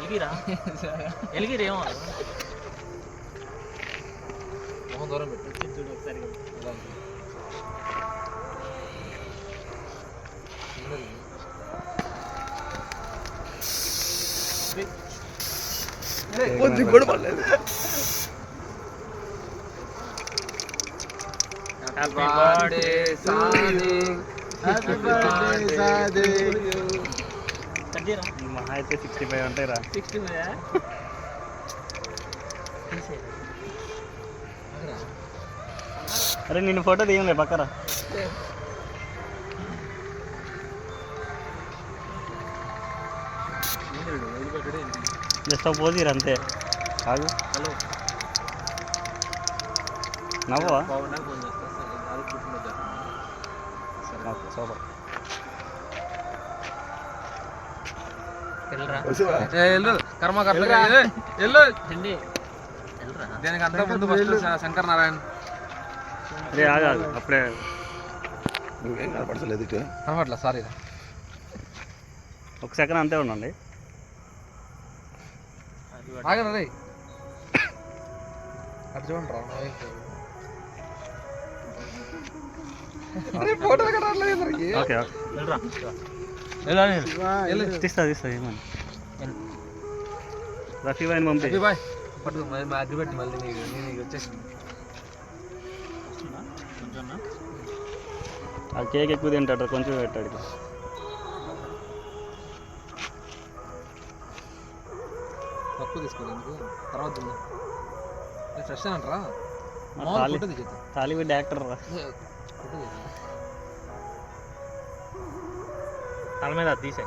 ఎలిగిరా ఎలిగిరేమో మొహం దూరం పెట్టి చూడు ఒకసారి కొంచెం కూడా పడలేదు. హ్యాపీ బర్త్డే సాది హ్యాపీ బర్త్డే సాది కదిరా మహా అయితే 65 ఉంటాయి రా. 65 అరే నిన్ను ఫోటో తీయంలే పక్కరా. జస్ట్ ఒక పోజీరు అంతే. కాదు హలో నవ్వా బాగున్నా ఫోన్ చేస్తా సూపర్. దీనికి అంతా ముందు ఫస్ట్ శంకర్ నారాయణ అరే ఆగాదు అప్పుడే నువ్వేం కనపడలేదు ఇటు. కనపట్లా సారీ ఒక సెకండ్ అంతే ఉండండి. ఆగరా రే అటు చూడండి రా ఫోటోలు కట్టాలి. ఓకే ఓకే తీస్తా ఏమని రఫీ బాయ్ని పంపి. బాయ్ పట్టుకో మా అగ్గి పెట్టి మళ్ళీ నేను వచ్చేసింది. ఆ కేక్ ఎక్కువ తింటాడు కొంచెం పెట్టాడు. తక్కువ తీసుకోలేదు తర్వాత ఫ్రెష్ అంటారా టాలీవుడ్ యాక్టర్ రా. తల మీద తీసే